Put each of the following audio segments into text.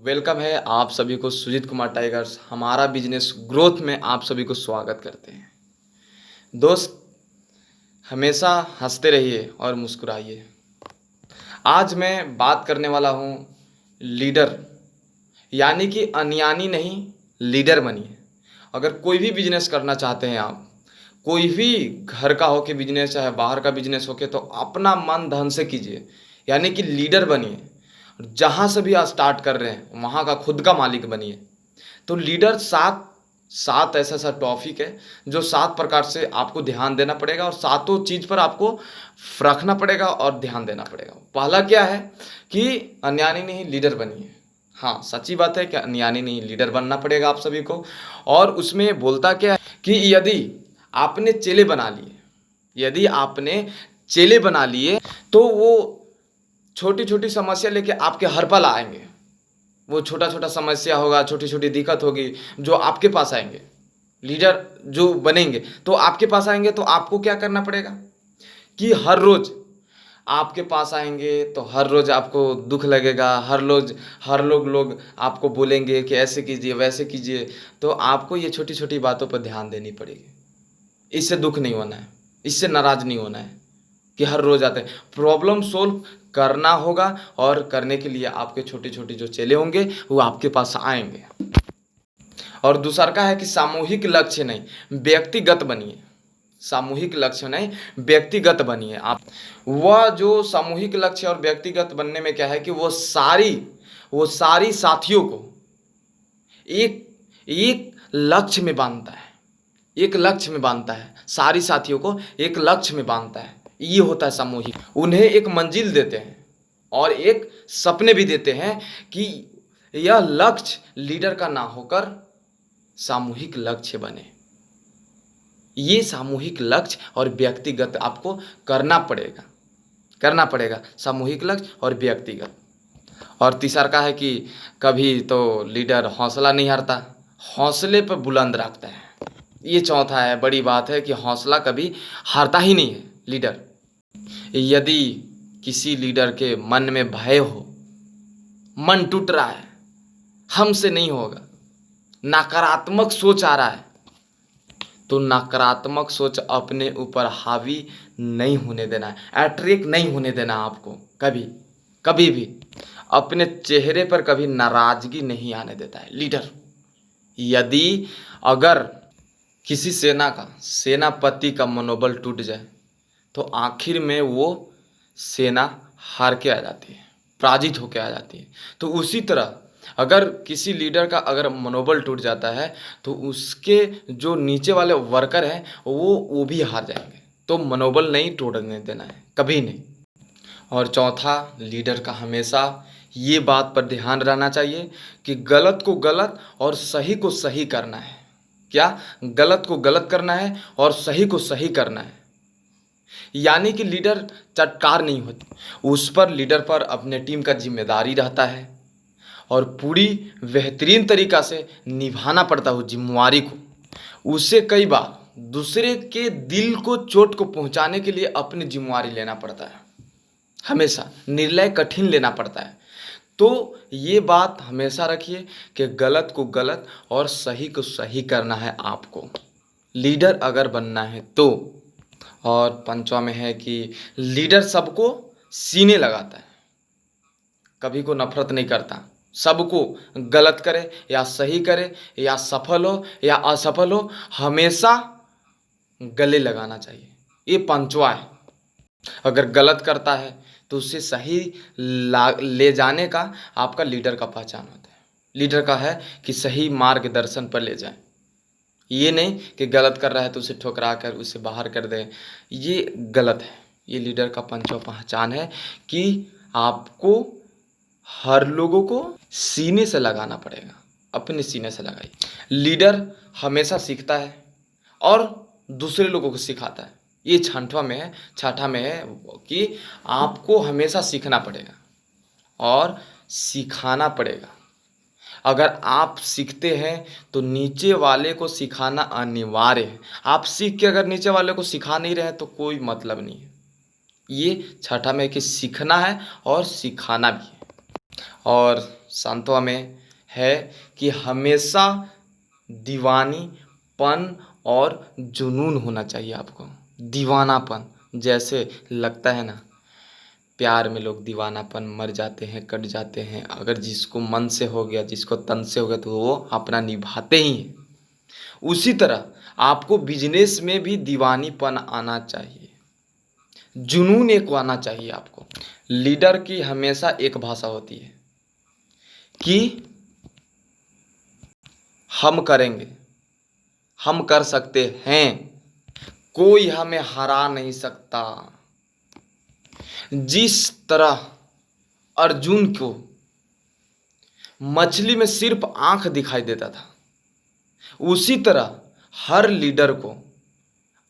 Welcome है आप सभी को सुजीत कुमार टाइगर्स हमारा बिजनेस ग्रोथ में आप सभी को स्वागत करते हैं। दोस्त, हमेशा हंसते रहिए और मुस्कुराइए। आज मैं बात करने वाला हूँ लीडर, यानी कि अनयानी नहीं, लीडर बनिए। अगर कोई भी बिजनेस करना चाहते हैं आप, कोई भी घर का हो के बिजनेस चाहे बाहर का बिजनेस हो के, तो अपना मन धन से कीजिए, यानी कि लीडर बनिए। जहाँ से भी आप स्टार्ट कर रहे हैं वहाँ का खुद का मालिक बनिए। तो लीडर सात सात ऐसा ऐसा टॉपिक है जो 7 प्रकार से आपको ध्यान देना पड़ेगा और सातों चीज़ पर आपको रखना पड़ेगा और ध्यान देना पड़ेगा। पहला क्या है कि अनयानी नहीं, लीडर बनिए। हाँ, सच्ची बात है कि अनयानी नहीं, लीडर बनना पड़ेगा आप सभी को। और उसमें बोलता क्या है कि आपने चेले बना लिए यदि आपने चेले बना लिए तो वो छोटी छोटी समस्या लेके आपके हर पल आएंगे। वो छोटा छोटा समस्या होगा, छोटी छोटी दिक्कत होगी, जो आपके पास आएंगे। लीडर जो बनेंगे तो आपके पास आएंगे, तो आपको क्या करना पड़ेगा कि हर रोज आपके पास आएंगे तो हर रोज आपको दुख लगेगा। हर लोग आपको बोलेंगे कि ऐसे कीजिए वैसे कीजिए, तो आपको ये छोटी छोटी बातों पर ध्यान देनी पड़ेगी। इससे दुख नहीं होना है, इससे नाराज नहीं होना है कि हर रोज आते हैं। प्रॉब्लम सोल्व करना होगा और करने के लिए आपके छोटे छोटे जो चेले होंगे वो आपके पास आएंगे। और दूसरा का है कि सामूहिक लक्ष्य नहीं, व्यक्तिगत बनिए। सामूहिक लक्ष्य नहीं, व्यक्तिगत बनिए आप। वह जो सामूहिक लक्ष्य और व्यक्तिगत बनने में क्या है कि वो सारी साथियों को एक एक लक्ष्य में बांधता है। एक लक्ष्य में बांधता है, सारी साथियों को एक लक्ष्य में बांधता है। ये होता है सामूहिक। उन्हें एक मंजिल देते हैं और एक सपने भी देते हैं कि यह लक्ष्य लीडर का ना होकर सामूहिक लक्ष्य बने। ये सामूहिक लक्ष्य और व्यक्तिगत आपको करना पड़ेगा सामूहिक लक्ष्य और व्यक्तिगत। और तीसरा का है कि कभी तो लीडर हौसला नहीं हारता, हौसले पर बुलंद रखता है। ये चौथा है, बड़ी बात है कि हौसला कभी हारता ही नहीं है लीडर। यदि किसी लीडर के मन में भय हो, मन टूट रहा है, हमसे नहीं होगा, नकारात्मक सोच आ रहा है, तो नकारात्मक सोच अपने ऊपर हावी नहीं होने देना है, अट्रैक्ट नहीं होने देना आपको। कभी भी अपने चेहरे पर कभी नाराजगी नहीं आने देता है लीडर। यदि अगर किसी सेनापति का मनोबल टूट जाए तो आखिर में वो सेना हार के आ जाती है, पराजित होकर आ जाती है। तो उसी तरह अगर किसी लीडर का अगर मनोबल टूट जाता है तो उसके जो नीचे वाले वर्कर हैं वो भी हार जाएंगे। तो मनोबल नहीं तोड़ने देना है, कभी नहीं। और चौथा, लीडर का हमेशा ये बात पर ध्यान रहना चाहिए कि गलत को गलत और सही को सही करना है। क्या? गलत को गलत करना है और सही को सही करना है। यानी कि लीडर चटकार नहीं होती, उस पर लीडर पर अपने टीम का जिम्मेदारी रहता है और पूरी बेहतरीन तरीक़ा से निभाना पड़ता है उस जिम्मेवारी को। उसे कई बार दूसरे के दिल को चोट को पहुंचाने के लिए अपनी जिम्मेवारी लेना पड़ता है। हमेशा निर्णय कठिन लेना पड़ता है। तो ये बात हमेशा रखिए कि गलत को गलत और सही को सही करना है आपको, लीडर अगर बनना है तो। और पंचवा में है कि लीडर सबको सीने लगाता है, कभी को नफरत नहीं करता। सबको गलत करे या सही करे या सफल हो या असफल हो, हमेशा गले लगाना चाहिए। ये पंचवा है। अगर गलत करता है तो उसे सही ले जाने का आपका लीडर का पहचान होता है। लीडर का है कि सही मार्गदर्शन पर ले जाए। ये नहीं कि गलत कर रहा है तो उसे ठुकरा कर उसे बाहर कर दे, ये गलत है। ये लीडर का पंचवा पहचान है कि आपको हर लोगों को सीने से लगाना पड़ेगा, अपने सीने से लगाइए। लीडर हमेशा सीखता है और दूसरे लोगों को सिखाता है। ये छठा में है कि आपको हमेशा सीखना पड़ेगा और सिखाना पड़ेगा। अगर आप सीखते हैं तो नीचे वाले को सिखाना अनिवार्य है। आप सीख के अगर नीचे वाले को सिखा नहीं रहे तो कोई मतलब नहीं है। ये छठा में कि सीखना है और सिखाना भी है। और संतों में है कि हमेशा दीवानीपन और जुनून होना चाहिए आपको। दीवानापन, जैसे लगता है ना, प्यार में लोग दीवानापन मर जाते हैं, कट जाते हैं। अगर जिसको मन से हो गया, जिसको तन से हो गया, तो वो अपना निभाते ही हैं। उसी तरह आपको बिजनेस में भी दीवानीपन आना चाहिए, जुनून एक आना चाहिए आपको। लीडर की हमेशा एक भाषा होती है कि हम करेंगे, हम कर सकते हैं, कोई हमें हरा नहीं सकता। जिस तरह अर्जुन को मछली में सिर्फ आंख दिखाई देता था, उसी तरह हर लीडर को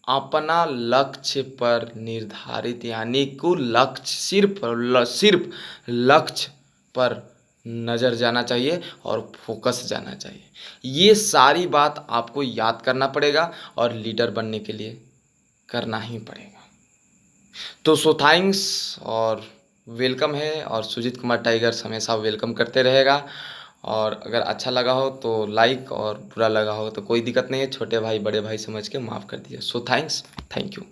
अपना लक्ष्य पर निर्धारित, यानी को लक्ष्य सिर्फ लक्ष्य पर नज़र जाना चाहिए और फोकस जाना चाहिए। ये सारी बात आपको याद करना पड़ेगा और लीडर बनने के लिए करना ही पड़ेगा। तो सो थैंक्स और वेलकम है, और सुजीत कुमार टाइगर्स हमेशा वेलकम करते रहेगा। और अगर अच्छा लगा हो तो लाइक, और बुरा लगा हो तो कोई दिक्कत नहीं है, छोटे भाई बड़े भाई समझ के माफ़ कर दीजिए। So thanks, thank you.